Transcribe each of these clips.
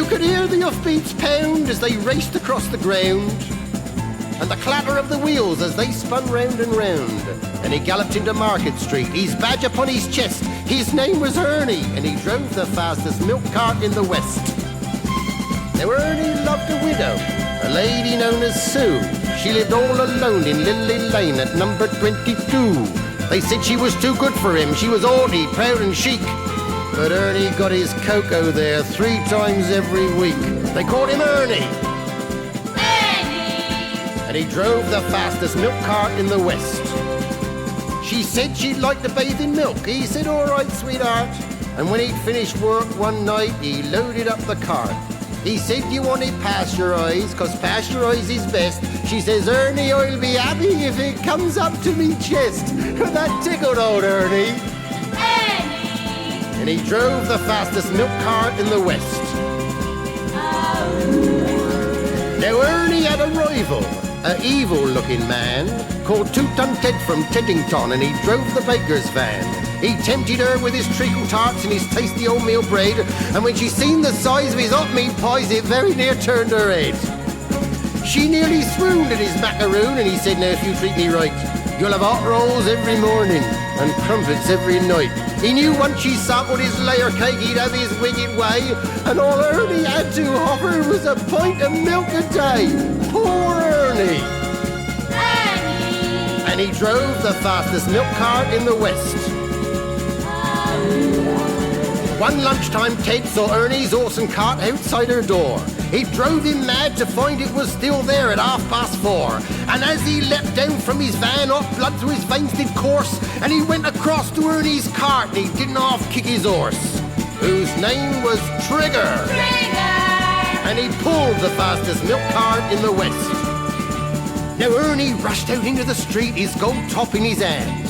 could hear the hoofbeats pound as they raced across the ground, and the clatter of the wheels as they spun round and round. And he galloped into Market Street, his badge upon his chest. His name was Ernie, and he drove the fastest milk cart in the West. Now Ernie loved a widow, a lady known as Sue. She lived all alone in Lily Lane at number 22. They said she was too good for him, she was haughty, proud and chic. But Ernie got his cocoa there 3 times every week. They called him Ernie. And he drove the fastest milk cart in the West. She said she'd like to bathe in milk. He said, all right, sweetheart. And when he'd finished work one night, he loaded up the cart. He said, you want it pasteurised, 'cause pasteurised is best. She says, Ernie, I'll be happy if it comes up to me chest. That tickled old Ernie. And he drove the fastest milk cart in the West. Now Ernie had a rival, an evil-looking man called Two-Ton Ted from Teddington, and he drove the baker's van. He tempted her with his treacle tarts and his tasty oatmeal bread, and when she seen the size of his hot meat pies, it very near turned her head. She nearly swooned at his macaroon, and he said, now if you treat me right, you'll have hot rolls every morning and crumpets every night. He knew once she sampled his layer cake, he'd have his wicked way, and all Ernie had to offer was a pint of milk a day. Poor Ernie! And he drove the fastest milk cart in the West. One lunchtime, Ted saw Ernie's awesome cart outside her door. He drove him mad to find it was still there at 4:30. And as he leapt down from his van, hot blood through his veins did course, and he went across to Ernie's cart and he didn't half kick his horse, whose name was Trigger. And he pulled the fastest milk cart in the West. Now Ernie rushed out into the street, his gold top in his hand.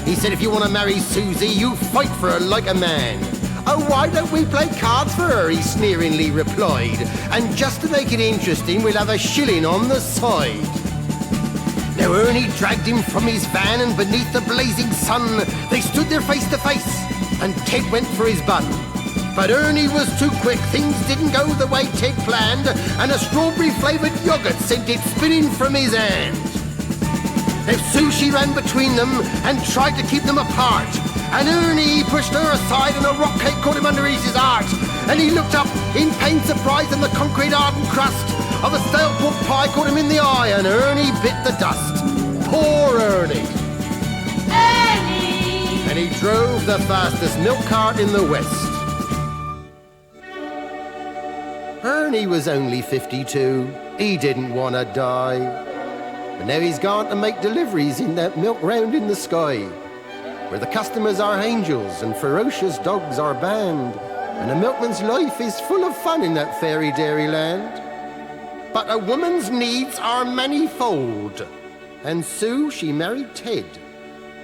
He said, if you want to marry Susie, you fight for her like a man. Oh, why don't we play cards for her, he sneeringly replied. And just to make it interesting, we'll have a shilling on the side. Now Ernie dragged him from his van, and beneath the blazing sun, they stood there face to face, and Ted went for his bun. But Ernie was too quick, things didn't go the way Ted planned, and a strawberry-flavoured yoghurt sent it spinning from his hand. Now Susie ran between them and tried to keep them apart, and Ernie pushed her aside and a rock cake caught him under his heart. And he looked up in pained surprise and the concrete hardened crust of a stale pork pie caught him in the eye, and Ernie bit the dust. Poor Ernie! And he drove the fastest milk cart in the West. Ernie was only 52. He didn't want to die. But now he's gone to make deliveries in that milk round in the sky, where the customers are angels and ferocious dogs are banned, and a milkman's life is full of fun in that fairy dairy land. But a woman's needs are manifold, and Sue, she married Ted.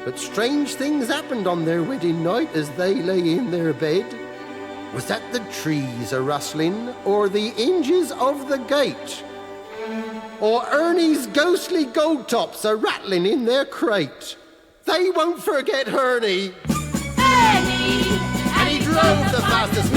But strange things happened on their wedding night as they lay in their bed. Was that the trees a-rustling, or the hinges of the gate? Or Ernie's ghostly gold tops a-rattling in their crate? They won't forget Ernie. And he drove the fastest